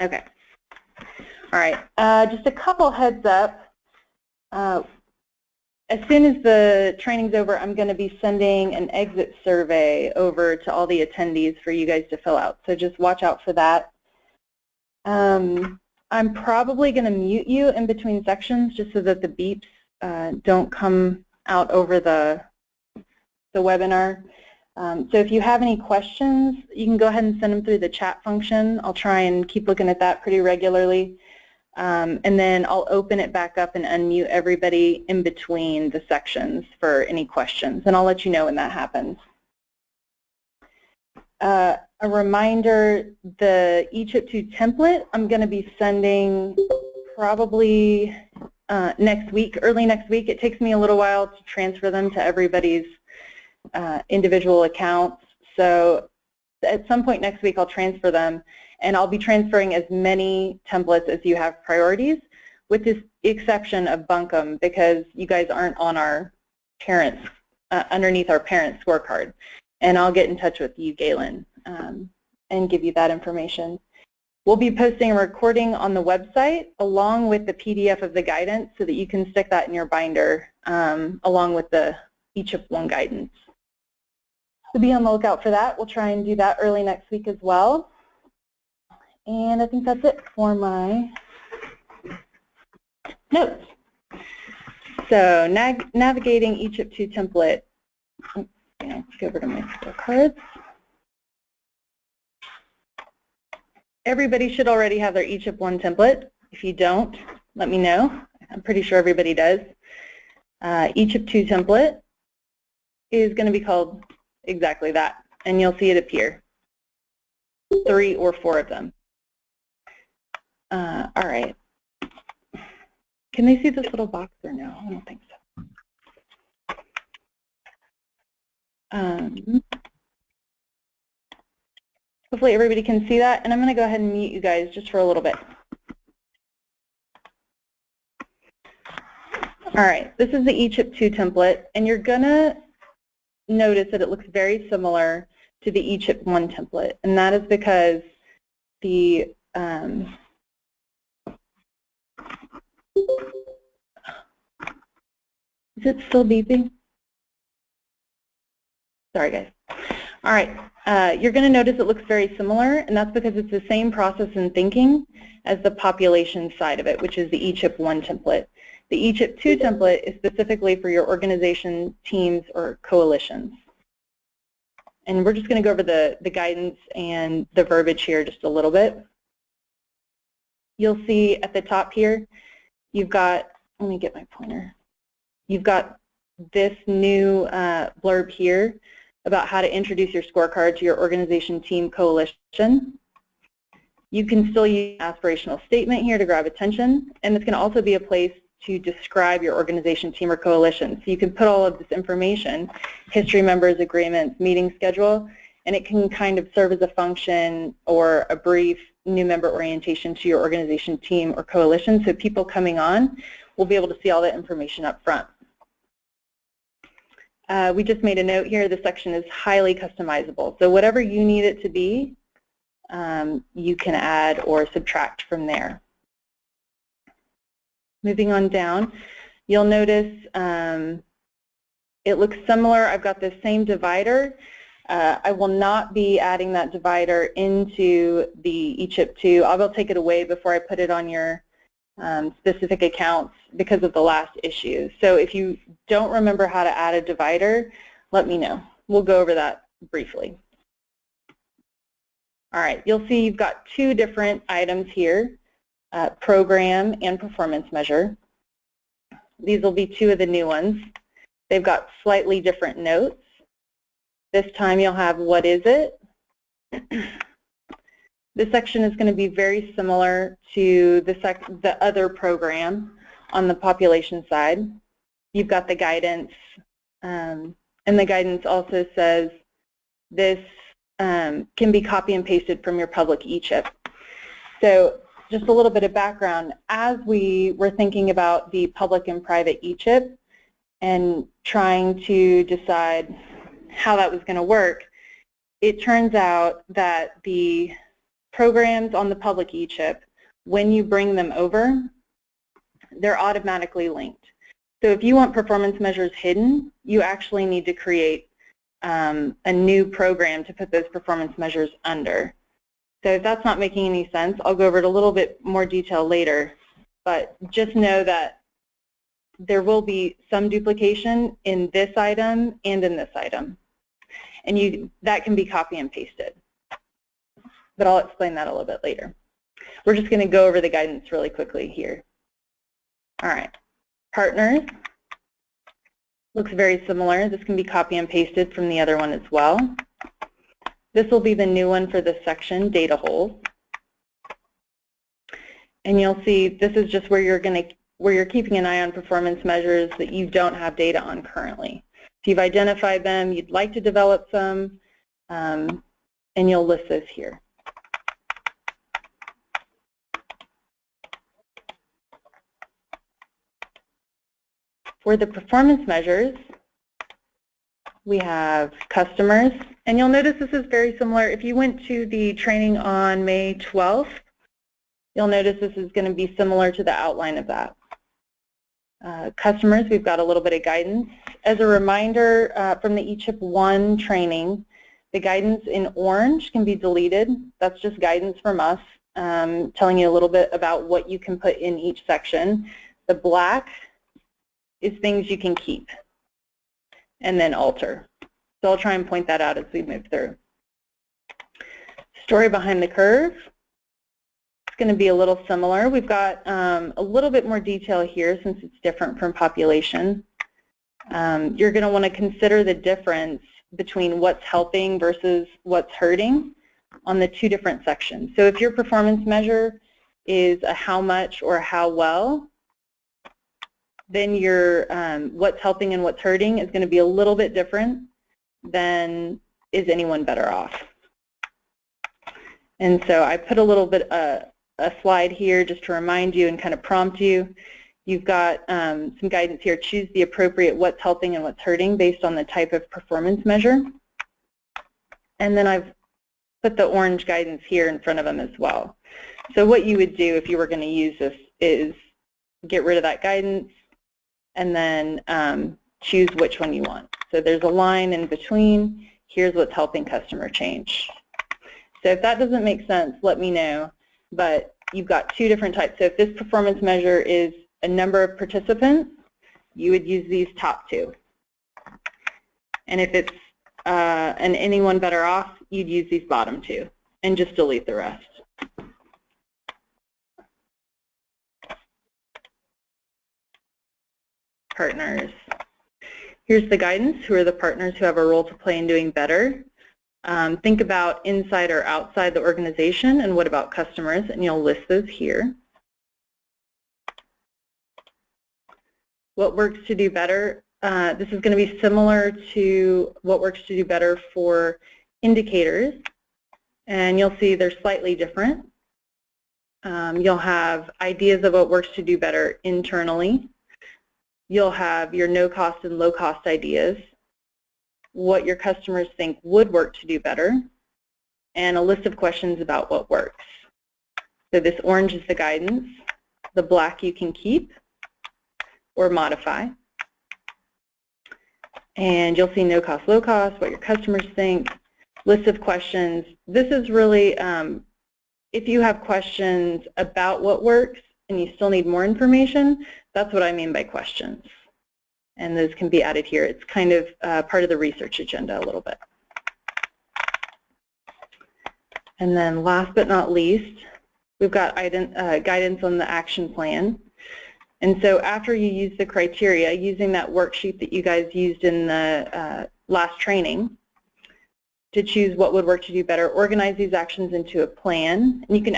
Okay. All right. Just a couple heads up. As soon as the training's over, I'm going to be sending an exit survey over to all the attendees for you guys to fill out. So just watch out for that. I'm probably going to mute you in between sections just so that the beeps don't come out over the webinar. So if you have any questions, you can go ahead and send them through the chat function. I'll try and keep looking at that pretty regularly. And then I'll open it back up and unmute everybody in between the sections for any questions. And I'll let you know when that happens. A reminder, the eChip2 template I'm going to be sending probably next week, early next week. It takes me a little while to transfer them to everybody's individual accounts. So at some point next week I'll transfer them, and I'll be transferring as many templates as you have priorities, with the exception of Bunkum, because you guys aren't on our parents, underneath our parent scorecard. And I'll get in touch with you, Galen, and give you that information. We'll be posting a recording on the website along with the PDF of the guidance so that you can stick that in your binder along with the eChip1 guidance. So be on the lookout for that. We'll try and do that early next week as well. And I think that's it for my notes. So navigating eChip2 template. Let's go over to my scorecards. Everybody should already have their eChip1 template. If you don't, let me know. I'm pretty sure everybody does. eChip2 template is going to be called exactly that, and you'll see it appear. 3 or 4 of them. All right. Can they see this little box or no? I don't think so. Hopefully everybody can see that, and I'm going to go ahead and mute you guys just for a little bit. All right, this is the eChip2 template, and you're going to notice that it looks very similar to the eChip1 template, and that is because the is it still beeping? Sorry, guys. All right, you're going to notice it looks very similar, and that's because it's the same process and thinking as the population side of it, which is the eChip1 template. The eChip2 template is specifically for your organization, teams, or coalitions. And we're just going to go over the guidance and the verbiage here just a little bit. You'll see at the top here, you've got, let me get my pointer. You've got this new blurb here about how to introduce your scorecard to your organization, team, coalition. You can still use an aspirational statement here to grab attention, and it's going to also be a place to describe your organization, team, or coalition. So you can put all of this information, history, members, agreements, meeting schedule, and it can kind of serve as a function or a brief new member orientation to your organization, team, or coalition, so people coming on will be able to see all that information up front. We just made a note here, the section is highly customizable. So whatever you need it to be, you can add or subtract from there. Moving on down, you'll notice it looks similar. I've got the same divider. I will not be adding that divider into the eChip2. I will take it away before I put it on your specific accounts because of the last issue. So if you don't remember how to add a divider, let me know. We'll go over that briefly. All right, you'll see you've got 2 different items here, program and performance measure. These will be 2 of the new ones. They've got slightly different notes. This time you'll have what is it? This section is going to be very similar to the other program on the population side. You've got the guidance, and the guidance also says this can be copy and pasted from your public eChip. So just a little bit of background, as we were thinking about the public and private eChip and trying to decide how that was going to work, it turns out that the programs on the public e-chip, when you bring them over, they're automatically linked. So if you want performance measures hidden, you actually need to create a new program to put those performance measures under. So if that's not making any sense, I'll go over it a little bit more detail later, but just know that there will be some duplication in this item and in this item. And that can be copy and pasted. But I'll explain that a little bit later. We're just going to go over the guidance really quickly here. All right. Partners. Looks very similar. This can be copy and pasted from the other one as well. This will be the new one for this section, data holes. And you'll see this is just where you're keeping an eye on performance measures that you don't have data on currently. So you've identified them, you'd like to develop some, and you'll list those here. For the performance measures, we have customers, and you'll notice this is very similar. If you went to the training on May 12th, you'll notice this is going to be similar to the outline of that. Customers, we've got a little bit of guidance. As a reminder from the eChip 1 training, the guidance in orange can be deleted. That's just guidance from us, telling you a little bit about what you can put in each section. The black is things you can keep and then alter. So I'll try and point that out as we move through. Story behind the curve. It's going to be a little similar. We've got a little bit more detail here since it's different from population. You're going to want to consider the difference between what's helping versus what's hurting on the two different sections. So if your performance measure is a how much or a how well, then your what's helping and what's hurting is going to be a little bit different than is anyone better off. And so I put a little bit a slide here just to remind you and kind of prompt you. You've got some guidance here. Choose the appropriate what's helping and what's hurting based on the type of performance measure. And then I've put the orange guidance here in front of them as well. So what you would do if you were going to use this is get rid of that guidance and then choose which one you want. So there's a line in between. Here's what's helping customer change. So if that doesn't make sense, let me know. But you've got two different types. So if this performance measure is a number of participants, you would use these top two. And if it's an anyone better off, you'd use these bottom two and just delete the rest. Partners. Here's the guidance. Who are the partners who have a role to play in doing better? Think about inside or outside the organization, and what about customers? And you'll list those here. What works to do better? This is going to be similar to what works to do better for indicators, and you'll see they're slightly different. You'll have ideas of what works to do better internally. You'll have your no-cost and low-cost ideas, what your customers think would work to do better, and a list of questions about what works. So this orange is the guidance. The black you can keep or modify. And you'll see no cost, low cost, what your customers think, list of questions. This is really, if you have questions about what works and you still need more information, that's what I mean by questions. And those can be added here. It's kind of part of the research agenda a little bit. And then last but not least, we've got guidance on the action plan. And so after you use the criteria, using that worksheet that you guys used in the last training to choose what would work to do better, organize these actions into a plan. And you can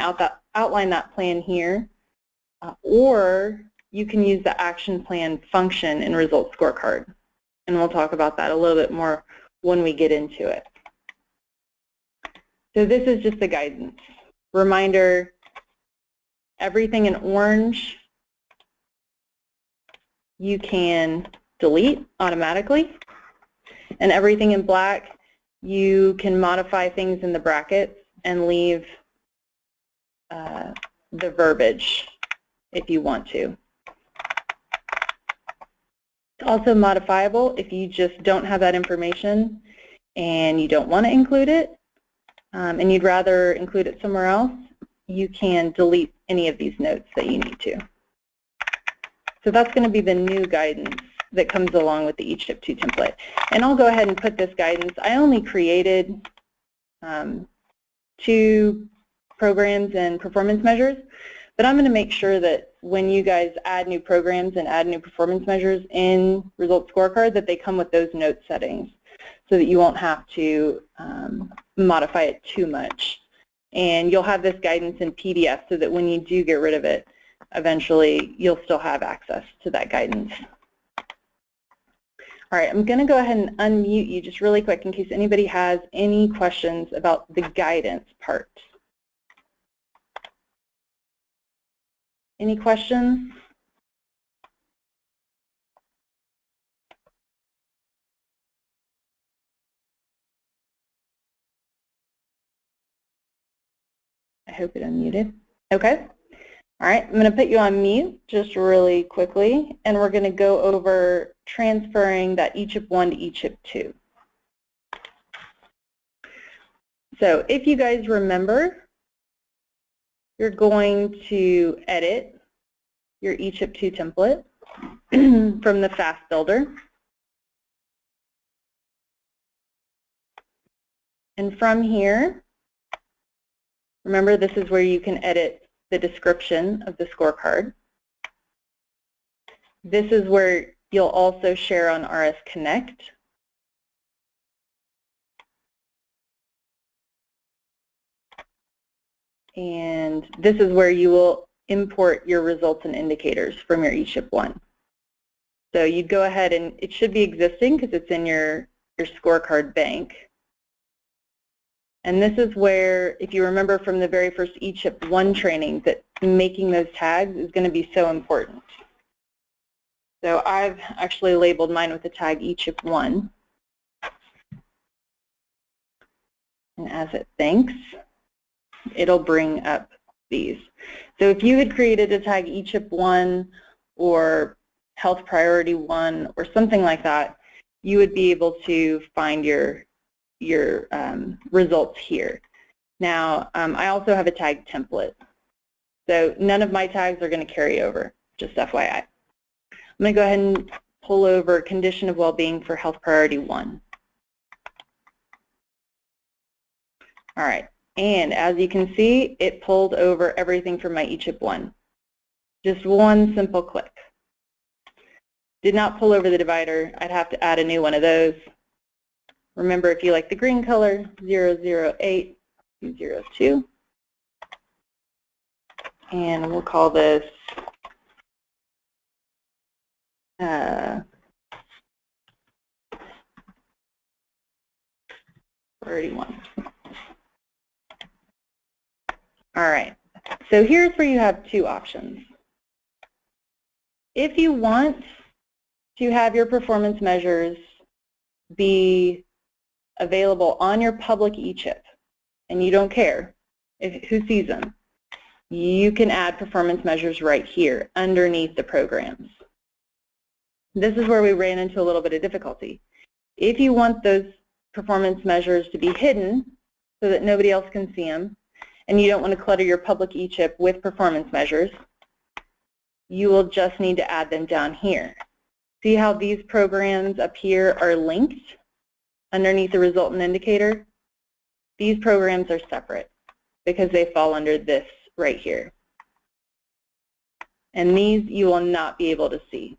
outline that plan here, or you can use the action plan function in Results Scorecard. And we'll talk about that a little bit more when we get into it. So this is just the guidance. Reminder, everything in orange you can delete automatically, and everything in black you can modify things in the brackets and leave the verbiage if you want to. It's also modifiable if you just don't have that information and you don't want to include it, and you'd rather include it somewhere else, you can delete any of these notes that you need to. So that's going to be the new guidance that comes along with the each chip 2 template. And I'll go ahead and put this guidance. I only created 2 programs and performance measures, but I'm going to make sure that when you guys add new programs and add new performance measures in Results Scorecard, that they come with those note settings so that you won't have to modify it too much. And you'll have this guidance in PDF so that when you do get rid of it, eventually you'll still have access to that guidance. All right, I'm going to go ahead and unmute you just really quick in case anybody has any questions about the guidance part. Any questions? I hope it unmuted. Okay. All right, I'm going to put you on mute just really quickly, and we're going to go over transferring that eChip 1 to eChip 2. So if you guys remember, you're going to edit your eChip 2 template from the Fast Builder. And from here, remember this is where you can edit the description of the scorecard. This is where you'll also share on RS Connect. And this is where you will import your results and indicators from your eChip 1. So you go ahead and it should be existing because it's in your scorecard bank. And this is where, if you remember from the very first eChip 1 training, that making those tags is going to be so important. So I've actually labeled mine with the tag eChip 1. And as it thinks, it'll bring up these. So if you had created a tag eChip 1 or Health Priority 1 or something like that, you would be able to find your results here. Now, I also have a tag template. So none of my tags are going to carry over, just FYI. I'm going to go ahead and pull over Condition of Well-Being for Health Priority 1. All right, and as you can see, it pulled over everything from my eChip 1. Just one simple click. Did not pull over the divider. I'd have to add a new one of those. Remember, if you like the green color, 008, 202. And we'll call this priority 1. All right, so here's where you have 2 options. If you want to have your performance measures be available on your public eChip, and you don't care who sees them, you can add performance measures right here underneath the programs. This is where we ran into a little bit of difficulty. If you want those performance measures to be hidden so that nobody else can see them, and you don't want to clutter your public eChip with performance measures, you will just need to add them down here. See how these programs up here are linked underneath the result and indicator? These programs are separate because they fall under this right here. And these you will not be able to see.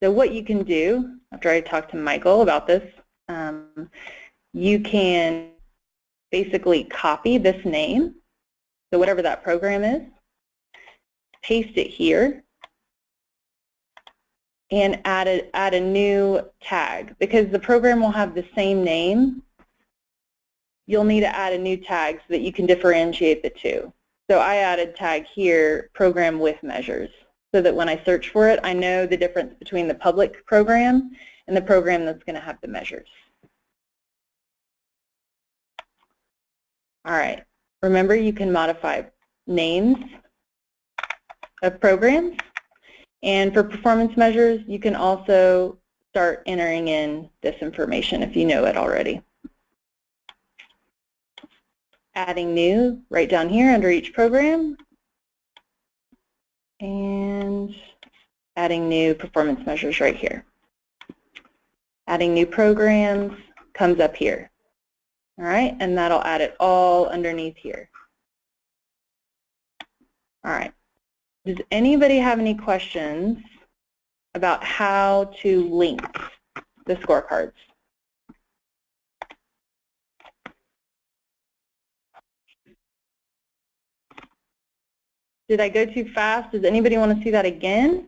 So what you can do, after I talk to Michael about this, you can basically copy this name, so whatever that program is, paste it here, and add a new tag. Because the program will have the same name, you'll need to add a new tag so that you can differentiate the two. So I added tag here, program with measures, so that when I search for it, I know the difference between the public program and the program that's going to have the measures. All right, remember, you can modify names of programs. And for performance measures, you can also start entering in this information if you know it already. Adding new right down here under each program. And adding new performance measures right here. Adding new programs comes up here. All right, and that'll add it all underneath here. All right. Does anybody have any questions about how to link the scorecards? Did I go too fast? Does anybody want to see that again?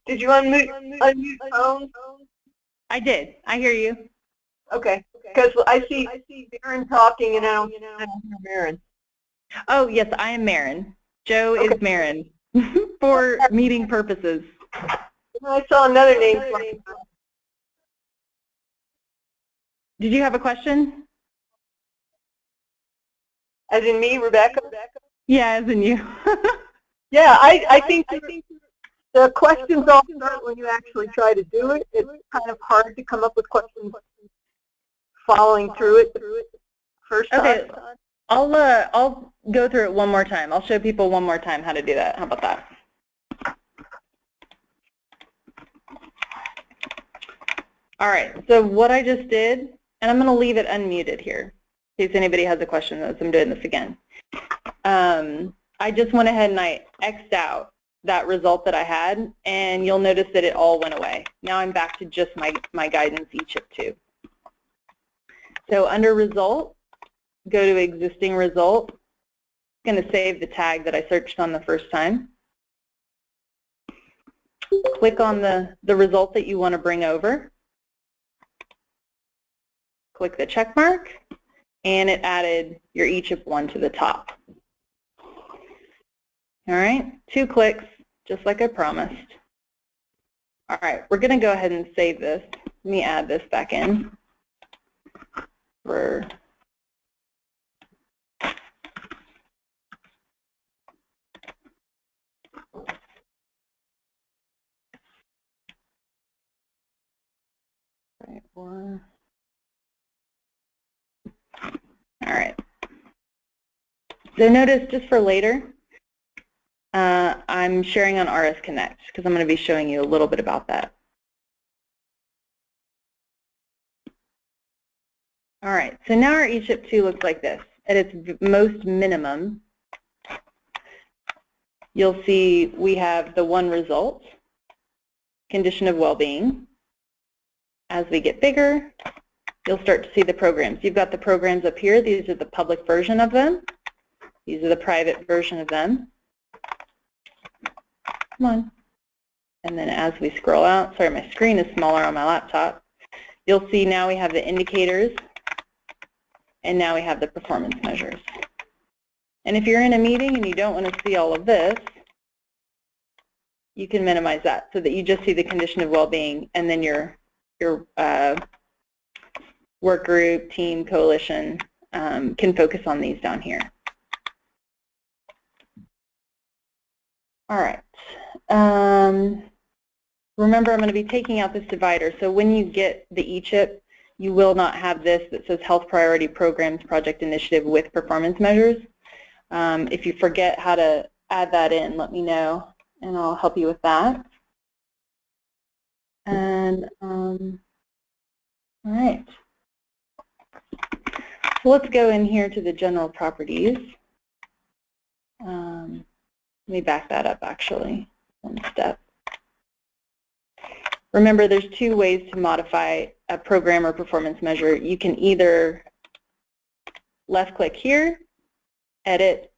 Did you unmute phone? I did. I hear you. Okay, because I see Maren talking and I don't hear Maren. Oh, yes, I am Maren. Joe is Maren for meeting purposes. I saw another name. Did you have a question? As in me, Rebecca? Yeah, as in you. Yeah, I think the questions all start when you actually try to do it. It's kind of hard to come up with questions following through it first time. Okay, I'll go through it one more time. I'll show people one more time how to do that. How about that? All right, so what I just did, and I'm going to leave it unmuted here in case anybody has a question as I'm doing this again. I just went ahead and I X'd out that result that I had, and you'll notice that it all went away. Now I'm back to just my guidance eChip2. So under result, go to existing result. I'm going to save the tag that I searched on the first time. Click on the result that you want to bring over. Click the check mark, and it added your eChip1 to the top. All right, 2 clicks, just like I promised. All right, we're going to go ahead and save this. Let me add this back in. For all right. So notice, just for later, I'm sharing on RS Connect because I'm going to be showing you a little bit about that. All right, so now our eChip2 looks like this. At its most minimum, you'll see we have the one result, condition of well-being. As we get bigger, you'll start to see the programs. You've got the programs up here. These are the public version of them. These are the private version of them. Come on. And then as we scroll out, sorry, my screen is smaller on my laptop. You'll see now we have the indicators, and now we have the performance measures. And if you're in a meeting and you don't want to see all of this, you can minimize that so that you just see the condition of well-being, and then your work group, team, coalition can focus on these down here. All right. Remember, I'm going to be taking out this divider. So when you get the eChip, you will not have this that says Health Priority Programs Project Initiative with performance measures. If you forget how to add that in, let me know, and I'll help you with that. And all right. So let's go in here to the general properties. Let me back that up, actually, one step. Remember, there's 2 ways to modify a program or performance measure. You can either left-click here, edit,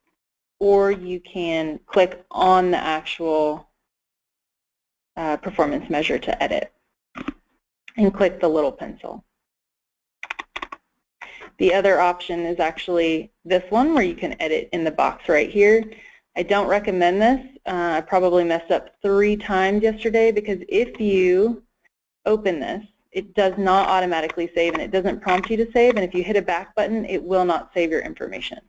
or you can click on the actual performance measure to edit and click the little pencil. The other option is actually this one, where you can edit in the box right here. I don't recommend this. I probably messed up 3 times yesterday, because if you open this it does not automatically save, and it doesn't prompt you to save, and if you hit a back button, it will not save your information.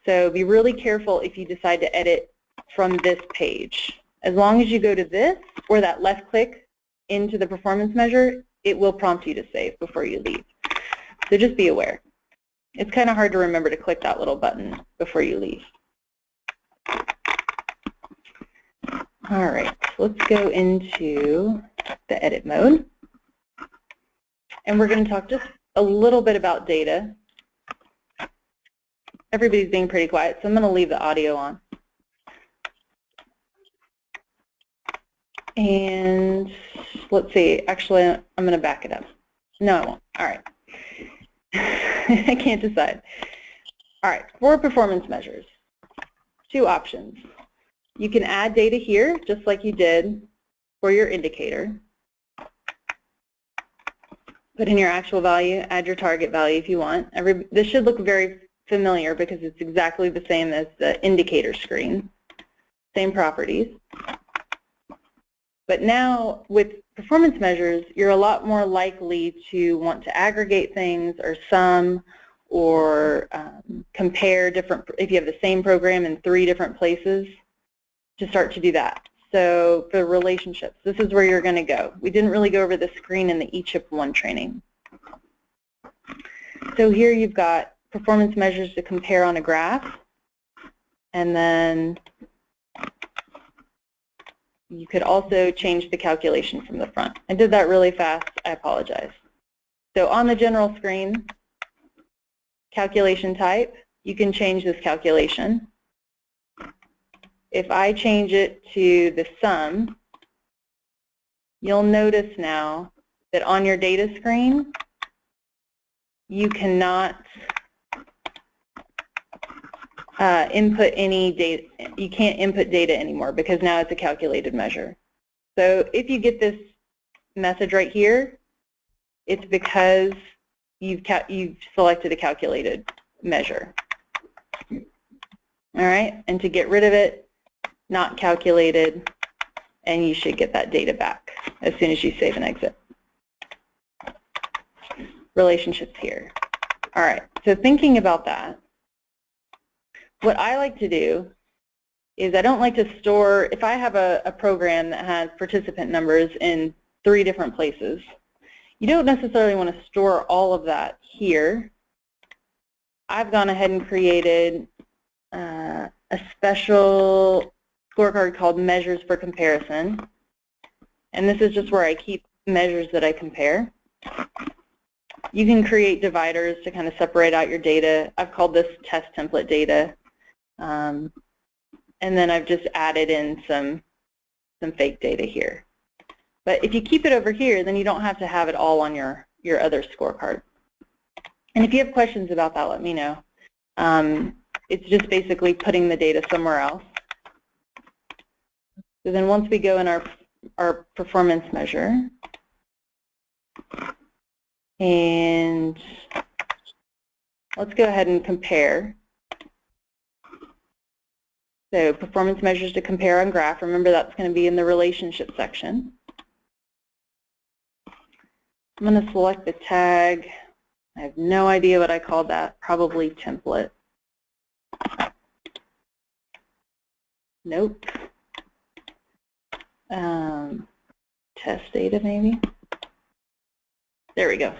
So be really careful if you decide to edit from this page. As long as you go to this, or that left click into the performance measure, it will prompt you to save before you leave. So just be aware. It's kind of hard to remember to click that little button before you leave. All right, let's go into the edit mode. And we're going to talk just a little bit about data. Everybody's being pretty quiet, so I'm going to leave the audio on. And let's see, actually, I'm going to back it up. No, I won't. All right. I can't decide. All right, for performance measures, two options. You can add data here, just like you did for your indicator. Put in your actual value, add your target value if you want. This should look very familiar because it's exactly the same as the indicator screen. Same properties. But now with performance measures, you're a lot more likely to want to aggregate things or sum or compare different, if you have the same program in 3 different places, to start to do that. So for relationships, this is where you're going to go. We didn't really go over the screen in the eChip 1 training. So here you've got performance measures to compare on a graph, and then you could also change the calculation from the front. I did that really fast. I apologize. So on the general screen, calculation type, you can change this calculation. If I change it to the sum, you'll notice now that on your data screen, you cannot input any data. You can't input data anymore because now it's a calculated measure. So if you get this message right here, it's because you've selected a calculated measure. All right, and to get rid of it, not calculated, and you should get that data back as soon as you save and exit. Relationships here. All right, so thinking about that, what I like to do is I don't like to store, if I have a program that has participant numbers in 3 different places, you don't necessarily want to store all of that here. I've gone ahead and created a special scorecard called Measures for Comparison, and this is just where I keep measures that I compare. You can create dividers to kind of separate out your data. I've called this test template data, and then I've just added in some fake data here. But if you keep it over here, then you don't have to have it all on your other scorecard. And if you have questions about that, let me know. It's just basically putting the data somewhere else. So then once we go in our performance measure, and let's go ahead and compare. So performance measures to compare on graph. Remember, that's going to be in the relationship section. I'm going to select the tag. I have no idea what I called that. Probably template. Nope. Test data maybe. There we go.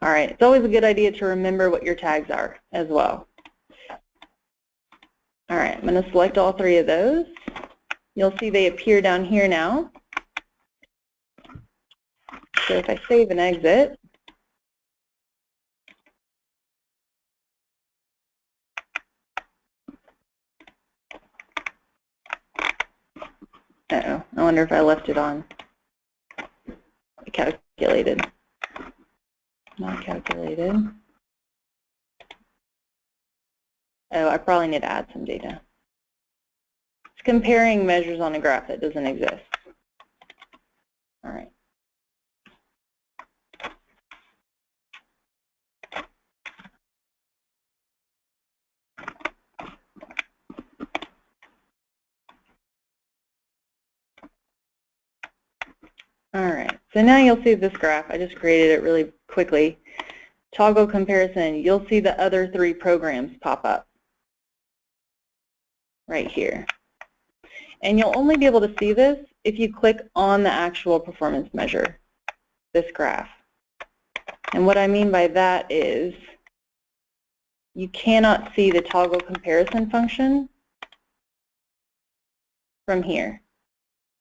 All right. It's always a good idea to remember what your tags are as well. All right. I'm going to select all 3 of those. You'll see they appear down here now. So if I save and exit, uh-oh, I wonder if I left it on. Calculated. Not calculated. Oh, I probably need to add some data. It's comparing measures on a graph that doesn't exist. All right. All right, So now you'll see this graph. I just created it really quickly. Toggle comparison. You'll see the other 3 programs pop up right here. And you'll only be able to see this if you click on the actual performance measure, this graph. And what I mean by that is you cannot see the toggle comparison function from here.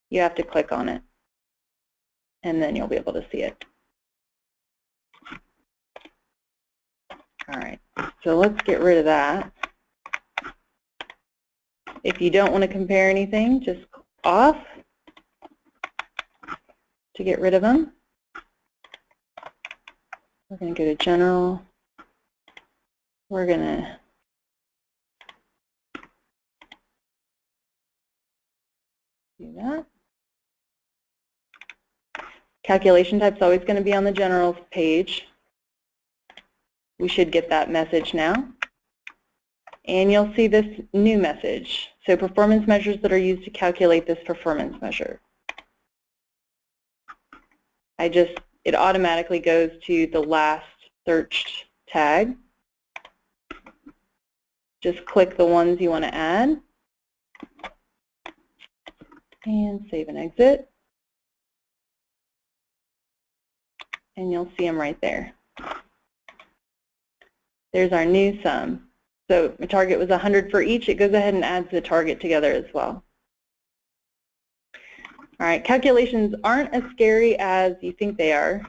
You have to click on it, and then you'll be able to see it. All right, so let's get rid of that. If you don't want to compare anything, just off to get rid of them. We're going to go to General. We're going to do that. Calculation type is always going to be on the General page. We should get that message now. And you'll see this new message. So performance measures that are used to calculate this performance measure. It automatically goes to the last searched tag. Just click the ones you want to add. And save and exit. And you'll see them right there. There's our new sum. So my target was 100 for each. It goes ahead and adds the target together as well. All right, calculations aren't as scary as you think they are.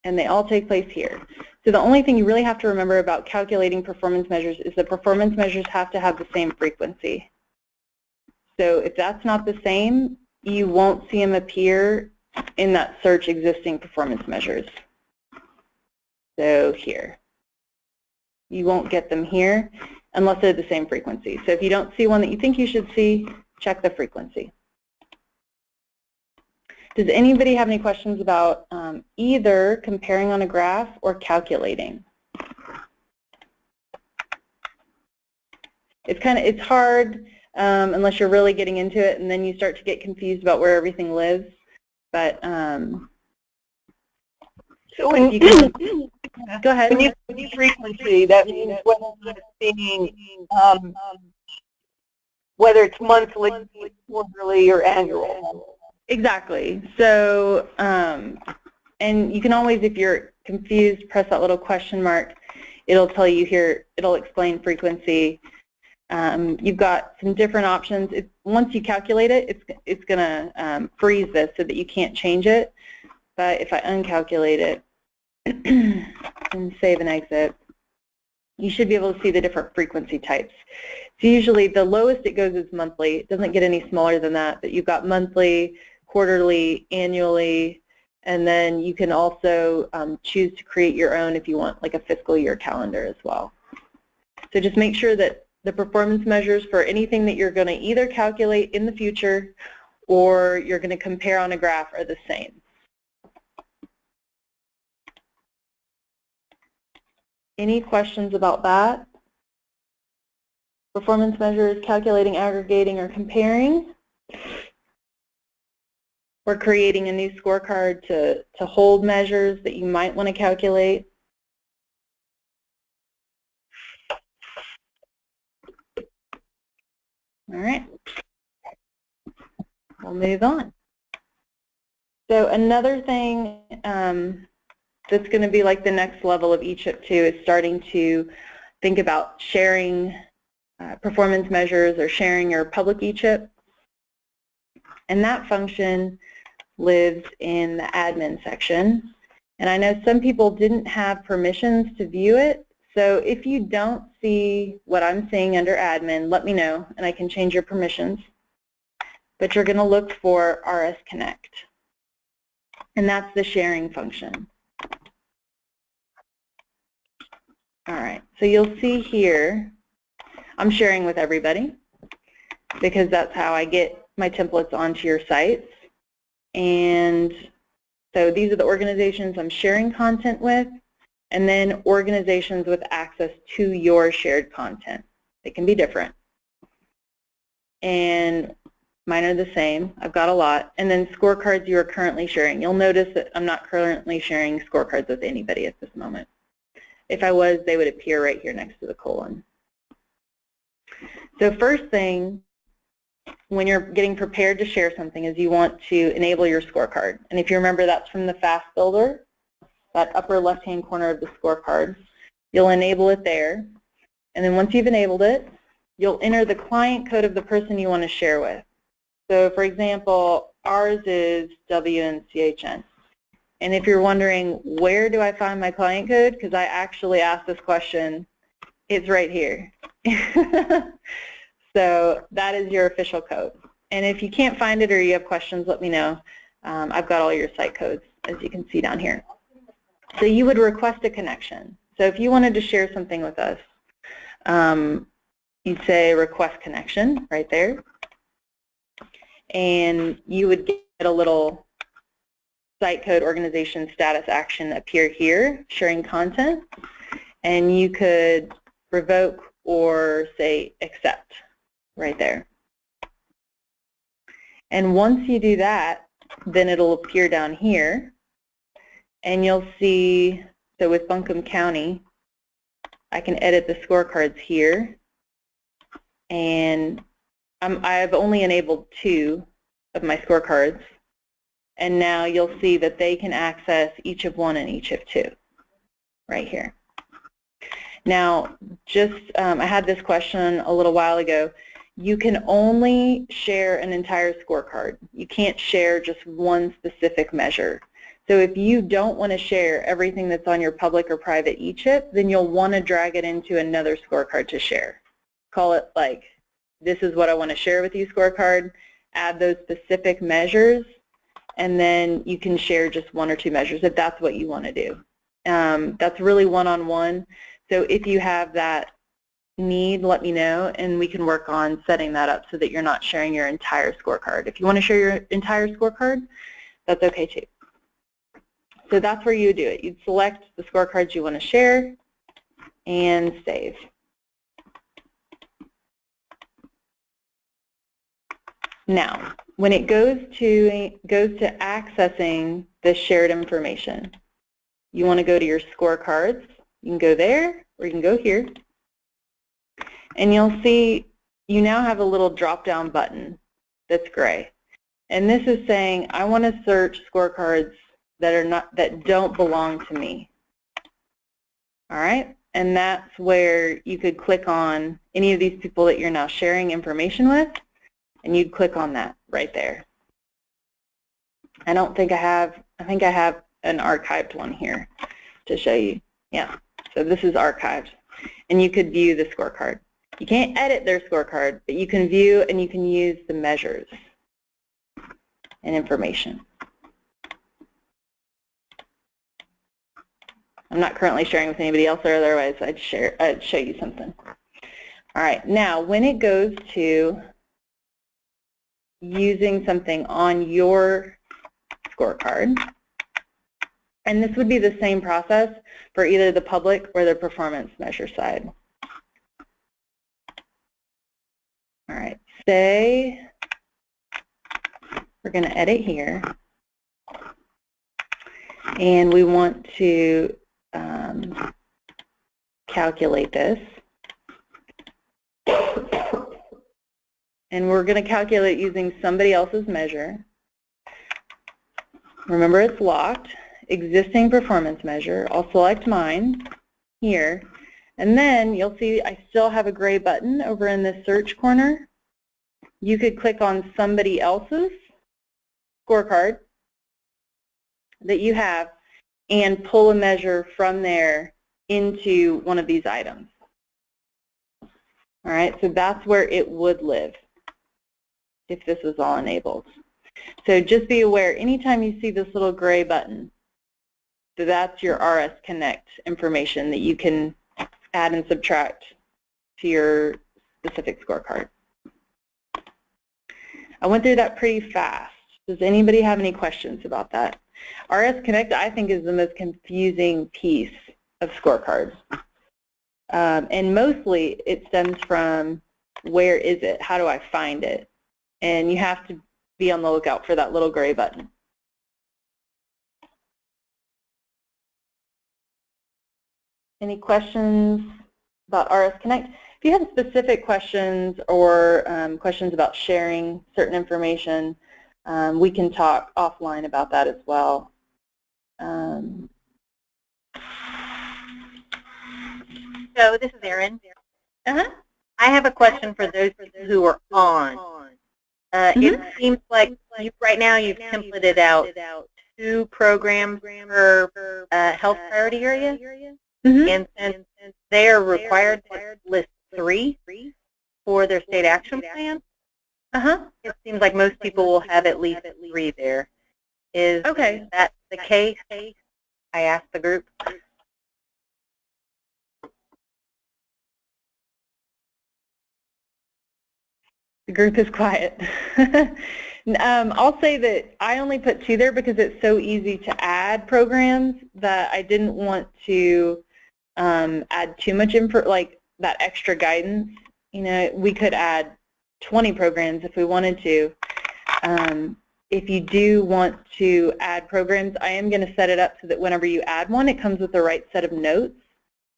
And they all take place here. So the only thing you really have to remember about calculating performance measures is that performance measures have to have the same frequency. So if that's not the same, you won't see them appear in that search existing performance measures. So here. You won't get them here unless they're the same frequency. So if you don't see one that you think you should see, check the frequency. Does anybody have any questions about either comparing on a graph or calculating? It's hard unless you're really getting into it, and then you start to get confused about where everything lives. But so when you go ahead. When you see frequency, that means whether it's being whether it's monthly, quarterly, or annual. Exactly. So, and you can always, if you're confused, press that little question mark. It'll tell you here, it'll explain frequency. You've got some different options. Once you calculate it, it's going to freeze this so that you can't change it. But if I uncalculate it and save and exit, you should be able to see the different frequency types. So usually the lowest it goes is monthly. It doesn't get any smaller than that, but you've got monthly, quarterly, annually, and then you can also choose to create your own if you want like a fiscal year calendar as well. So just make sure that the performance measures for anything that you're going to either calculate in the future or you're going to compare on a graph are the same. Any questions about that? Performance measures, calculating, aggregating, or comparing? Or creating a new scorecard to hold measures that you might want to calculate? All right. We'll move on. So another thing that's going to be like the next level of eChip 2 is starting to think about sharing performance measures or sharing your public eChip. And that function lives in the admin section. And I know some people didn't have permissions to view it. So if you don't see what I'm seeing under admin, let me know and I can change your permissions. But you're going to look for RS Connect. And that's the sharing function. All right, so you'll see here, I'm sharing with everybody because that's how I get my templates onto your sites. And so these are the organizations I'm sharing content with, and then organizations with access to your shared content. It can be different. And Mine are the same. I've got a lot. And then scorecards you are currently sharing. You'll notice that I'm not currently sharing scorecards with anybody at this moment. If I was, they would appear right here next to the colon. So first thing, when you're getting prepared to share something, is you want to enable your scorecard. And if you remember, that's from the Fast Builder, that upper left-hand corner of the scorecard. You'll enable it there. And then once you've enabled it, you'll enter the client code of the person you want to share with. So for example, ours is WNCHN. And if you're wondering, where do I find my client code? Because I actually asked this question, it's right here. So that is your official code. And if you can't find it or you have questions, let me know. I've got all your site codes, as you can see down here. So you would request a connection. So if you wanted to share something with us, you'd say request connection right there. And you would get a little site code organization status action appear here, sharing content. And you could revoke or say accept right there. And once you do that, then it'll appear down here. And you'll see, so with Buncombe County, I can edit the scorecards here. And I've only enabled 2 of my scorecards. And now you'll see that they can access each of 1 and each of 2 right here. Now, I had this question a little while ago. You can only share an entire scorecard. You can't share just one specific measure. So if you don't want to share everything that's on your public or private eChip, then you'll want to drag it into another scorecard to share. Call it like, this is what I want to share with you scorecard, add those specific measures, and then you can share just 1 or 2 measures if that's what you want to do. That's really one-on-one. So if you have that need, let me know, and we can work on setting that up so that you're not sharing your entire scorecard. If you want to share your entire scorecard, that's okay too. So that's where you do it. You'd select the scorecards you want to share and save. Now, when it goes to accessing the shared information, you want to go to your scorecards. You can go there, or you can go here. And you'll see you now have a little drop-down button that's gray. And this is saying, I want to search scorecards that don't belong to me. All right? And that's where you could click on any of these people that you're now sharing information with, and you'd click on that right there. I think I have an archived one here to show you. Yeah, so this is archived. And you could view the scorecard. You can't edit their scorecard, but you can view and you can use the measures and information. I'm not currently sharing with anybody else, or otherwise I'd show you something. All right, now when it goes to using something on your scorecard, and this would be the same process for either the public or the performance measure side. All right, say we're going to edit here, and we want to calculate this. And we're going to calculate using somebody else's measure. Remember, it's locked. Existing performance measure. I'll select mine here. And then you'll see I still have a gray button over in the search corner. You could click on somebody else's scorecard that you have and pull a measure from there into one of these items. All right, so that's where it would live if this was all enabled. So just be aware, anytime you see this little gray button, so that's your RS Connect information that you can add and subtract to your specific scorecard. I went through that pretty fast. Does anybody have any questions about that? RS Connect, I think, is the most confusing piece of scorecards. And mostly it stems from, where is it? How do I find it? and you have to be on the lookout for that little gray button. Any questions about RS Connect? If you have specific questions or questions about sharing certain information, we can talk offline about that as well. So this is Erin. I have a question for those who are on. It seems like right now you've templated out 2 programs per health priority area, and since they are required to list 3 for their state action plan, it seems like most people will have at least 3 there. Is that the case? I asked the group. The group is quiet. I'll say that I only put 2 there because it's so easy to add programs that I didn't want to add too much info, like that extra guidance. You know, we could add 20 programs if we wanted to. If you do want to add programs, I am going to set it up so that whenever you add one, it comes with the right set of notes.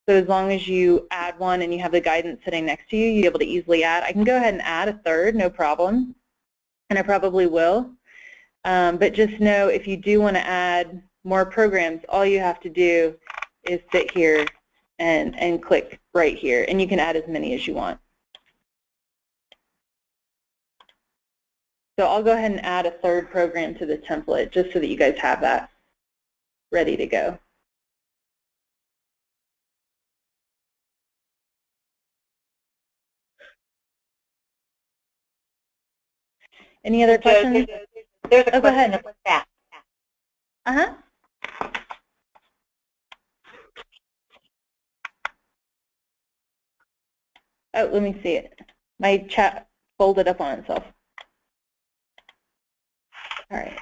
So as long as you add one and you have the guidance sitting next to you, you'll be able to easily add. I can go ahead and add a 3rd, no problem, and I probably will. But just know if you do want to add more programs, all you have to do is sit here and click right here, and you can add as many as you want. So I'll go ahead and add a 3rd program to the template just so that you guys have that ready to go. Any other questions? There's a question with that. Oh, let me see it. My chat folded up on itself. All right.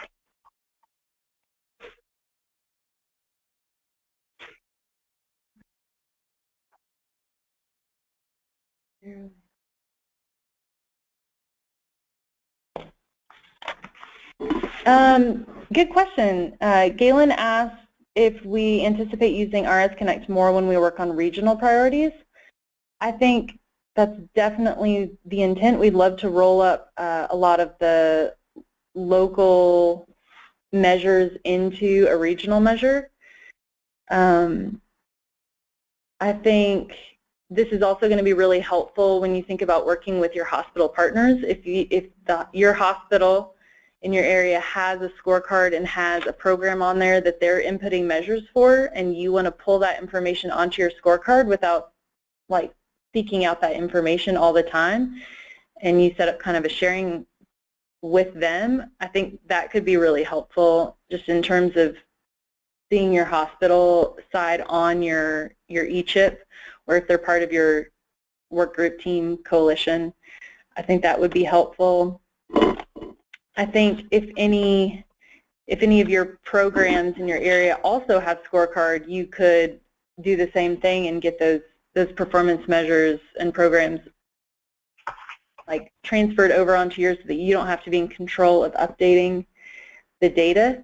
Good question. Galen asked if we anticipate using RS Connect more when we work on regional priorities. I think that's definitely the intent. We'd love to roll up a lot of the local measures into a regional measure. I think this is also going to be really helpful when you think about working with your hospital partners. If your hospital in your area has a scorecard and has a program on there that they're inputting measures for, and you want to pull that information onto your scorecard without like seeking out that information all the time, and you set up kind of a sharing with them, I think that could be really helpful just in terms of seeing your hospital side on your e-chip, or if they're part of your work group team coalition. I think that would be helpful. I think if any of your programs in your area also have Scorecard, you could do the same thing and get those performance measures and programs like transferred over onto yours so that you don't have to be in control of updating the data.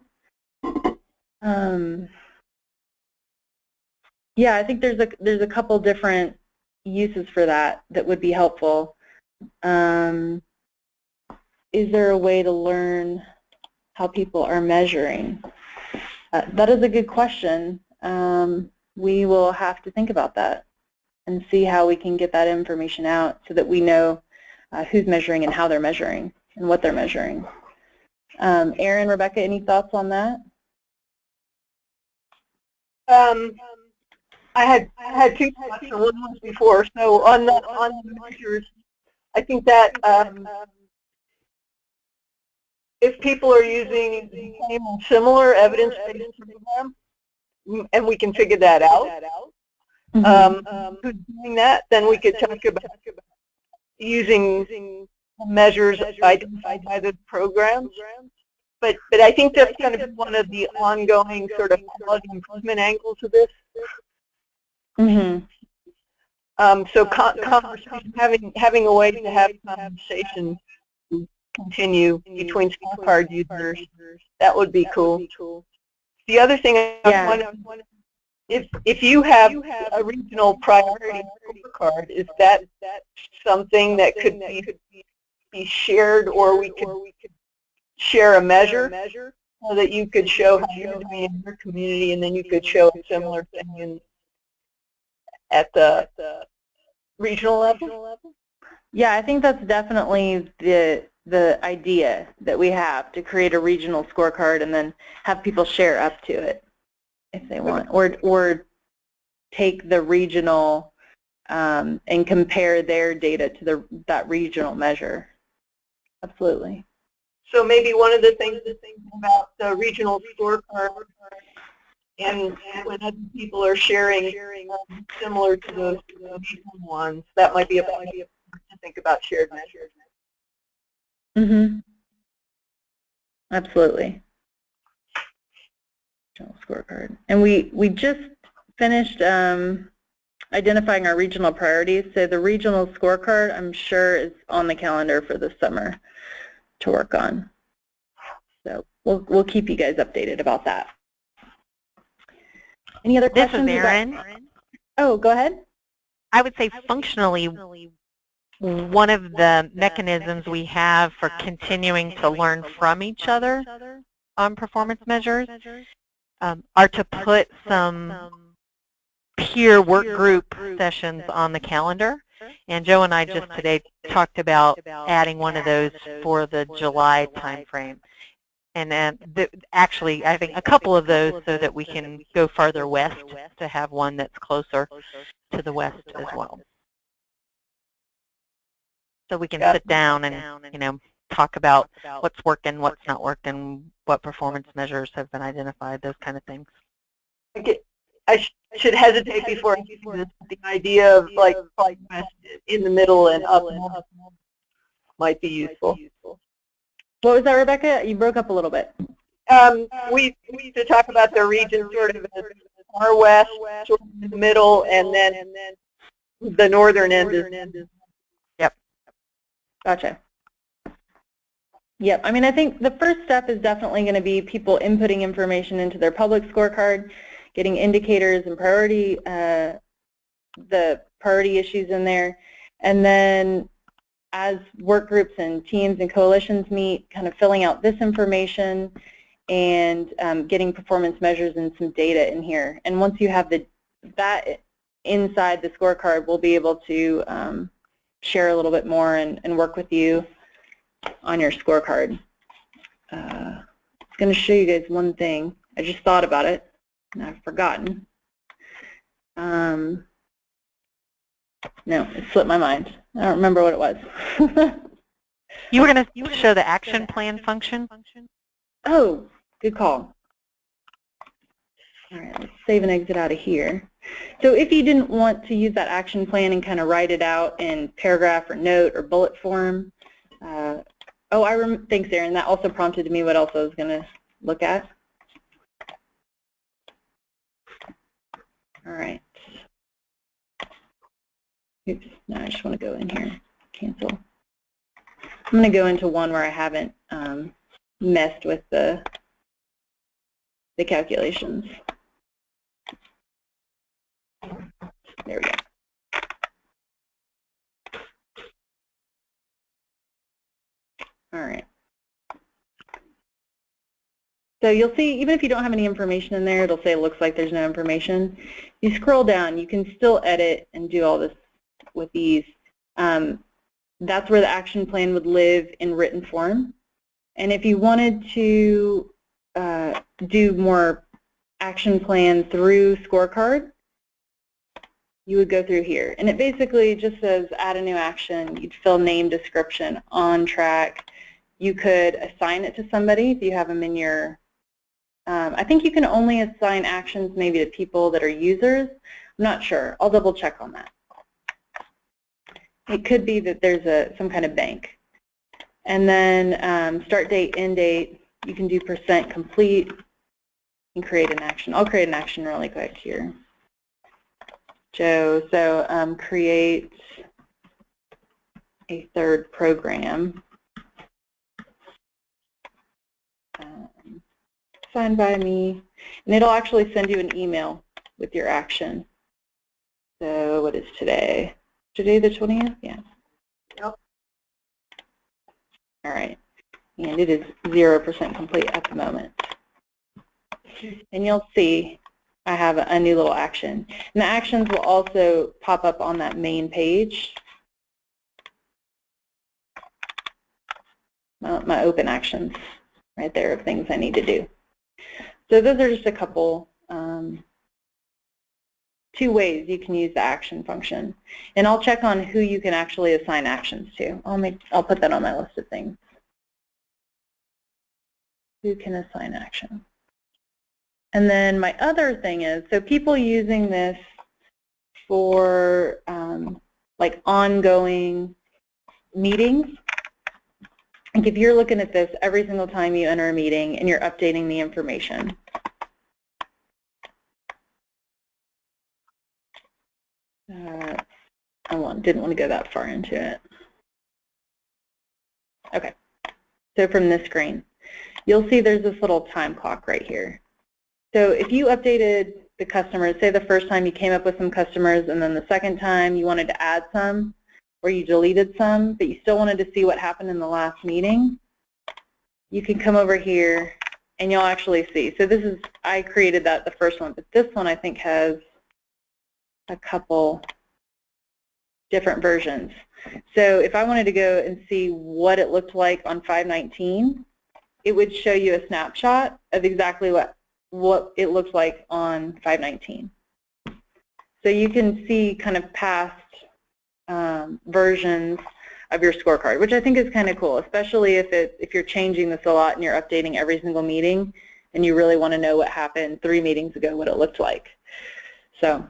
Yeah, I think there's a couple different uses for that would be helpful. Is there a way to learn how people are measuring? That is a good question. We will have to think about that and see how we can get that information out so that we know who's measuring and how they're measuring and what they're measuring. Erin, Rebecca, any thoughts on that? I had 2 thoughts on one before. So on the measures, I think that if people are using the same or similar evidence-based program, and we can figure that out, who's doing that, then we could talk about using measures identified by the programs. But I think that's going to be one of the ongoing sort of quality improvement angles of this. So having a way to have conversation continue between Scorecard users. That would be cool. The other thing I wanted, if you have a regional priority scorecard, is that something that could be shared, or we could share a measure so that you could show how you're doing in your community, and then you could show a similar thing at the regional level? Yeah, I think that's definitely the idea that we have, to create a regional scorecard and then have people share up to it if they want, or take the regional and compare their data to that regional measure. Absolutely. So maybe one of the things about the regional scorecard, and when other people are sharing similar to those regional ones, that might be a idea to think about shared measures. Mm-hmm. Absolutely. Regional scorecard. And we just finished identifying our regional priorities. So the regional scorecard, I'm sure, is on the calendar for this summer to work on. So we'll keep you guys updated about that. Any other questions? This is Erin. Oh, go ahead. I would say functionally, one of the mechanisms we have for continuing to learn from each other on performance measures are to put some peer work group sessions on the calendar. And Joe and I just today talked about adding one of those for the July timeframe. And then actually, I think a couple of those so that we can go farther west to have one that's closer to the west as well. So we can sit down and, talk about what's working, what's not working, what performance measures have been identified, those kind of things. I should hesitate before I do the idea of like west in the middle and up might be useful. What was that, Rebecca? You broke up a little bit. We used to talk about the region sort of as far west, sort of in the middle, and then the northern end is. Yep. Gotcha. Yep. I mean, I think the first step is definitely going to be people inputting information into their public scorecard, getting indicators and the priority issues in there, and then as work groups and teams and coalitions meet, kind of filling out this information and getting performance measures and some data in here. And once you have that inside the scorecard, we'll be able to share a little bit more and work with you on your scorecard. I'm going to show you guys one thing. I just thought about it and I've forgotten. No, it slipped my mind. I don't remember what it was. You were going to show the action plan function? Oh, good call. All right, let's save and exit out of here. So if you didn't want to use that action plan and kind of write it out in paragraph or note or bullet form, thanks, Erin. That also prompted me what else I was going to look at. All right. Oops, no, I just want to go in here. Cancel. I'm going to go into one where I haven't messed with the calculations. There we go. All right. So you'll see, even if you don't have any information in there, it'll say it looks like there's no information. You scroll down, you can still edit and do all this with ease. That's where the action plan would live in written form. And if you wanted to do more action plan through Scorecard, you would go through here. And it basically just says add a new action. You'd fill name, description, on track. You could assign it to somebody if you have them in your, I think you can only assign actions maybe to people that are users. I'm not sure. I'll double check on that. It could be that there's some kind of bank. And then start date, end date, you can do % complete and create an action. I'll create an action really quick here. Joe, so create a third program. signed by me, and it'll actually send you an email with your action. So what is today? Today the 20th? Yeah. Yep. All right. And it is 0% complete at the moment. And you'll see I have a new little action. And the actions will also pop up on that main page. My open actions right there of things I need to do. So those are just a couple, 2 ways you can use the action function. And I'll check on who you can actually assign actions to. I'll put that on my list of things. Who can assign action? And then my other thing is, so people using this for like ongoing meetings, like if you're looking at this every single time you enter a meeting and you're updating the information. I didn't want to go that far into it. Okay, so from this screen, you'll see there's this little time clock right here. So if you updated the customers, say the first time you came up with some customers and then the second time you wanted to add some or you deleted some, but you still wanted to see what happened in the last meeting, you can come over here and you'll actually see. So this is, I created that, the first one, but this one I think has a couple different versions. So if I wanted to go and see what it looked like on 5/19, it would show you a snapshot of exactly what it looked like on 5/19. So you can see kind of past versions of your scorecard, which I think is kind of cool, especially if you're changing this a lot and you're updating every single meeting and you really want to know what happened 3 meetings ago, what it looked like. So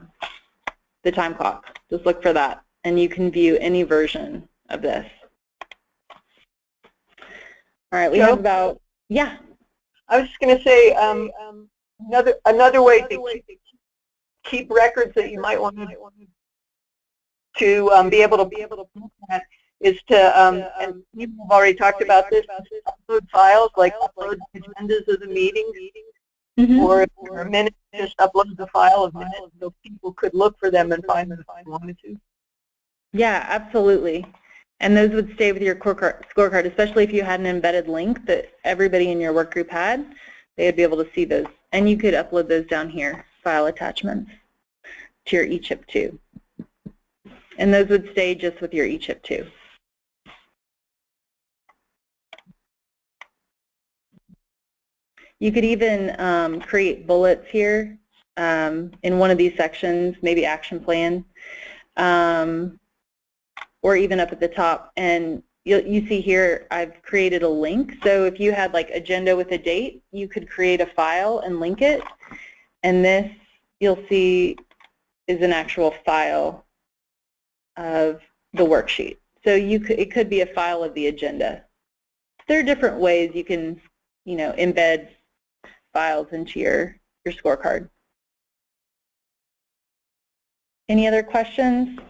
the time clock, just look for that, and you can view any version of this. All right, we have about, yeah. I was just going to say another way to keep records that you might want to be able to look at is to, and people have already talked about this, upload files, like upload agendas of the meeting, or if for a minute, just upload the file of minutes so people could look for them and find them if they wanted to. Yeah, absolutely. And those would stay with your scorecard, especially if you had an embedded link that everybody in your work group had. They would be able to see those. And you could upload those down here, file attachments, to your eChip2. And those would stay just with your eChip2. You could even create bullets here in one of these sections, maybe action plan, or even up at the top. And you see here I've created a link. So if you had like agenda with a date, you could create a file and link it. And this, you'll see, is an actual file of the worksheet. So it could be a file of the agenda. There are different ways you can, embed files into your scorecard. Any other questions?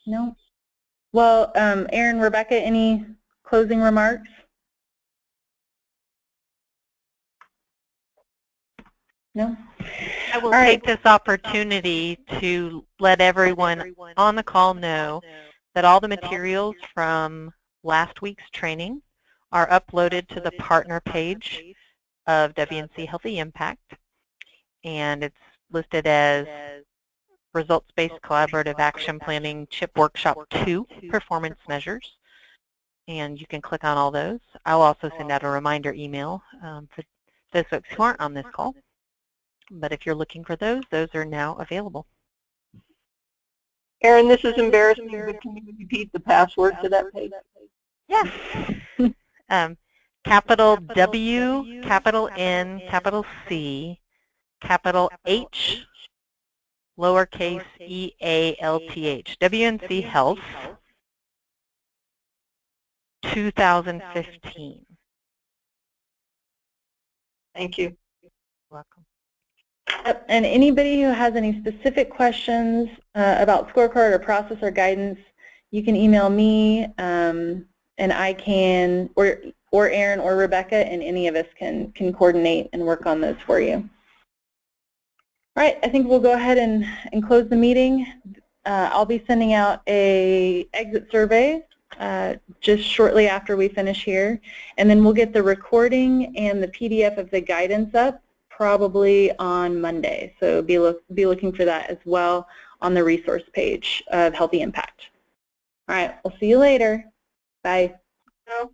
No? Well, Erin, Rebecca, any closing remarks? No? I will take this opportunity to let everyone on the call know that all the materials from last week's training are uploaded to the partner page of WNC Healthy Impact, and it's listed as Results-Based Collaborative Action Planning CHIP Workshop 2 Performance Measures, and you can click on all those. I'll also send out a reminder email for those folks who aren't on this call, but if you're looking for those are now available. Erin, this is embarrassing, but can you repeat the password to that page? Yes. Capital W, capital N, capital C, capital H, lowercase EALTH, WNC Health 2015. Thank you. You're welcome. And anybody who has any specific questions about scorecard or process or guidance, you can email me, and I can, or Erin or Rebecca, and any of us can coordinate and work on those for you. All right, I think we'll go ahead and close the meeting. I'll be sending out a exit survey just shortly after we finish here, and then we'll get the recording and the PDF of the guidance up probably on Monday. So be looking for that as well on the resource page of Healthy Impact. All right, we'll see you later. Bye. No.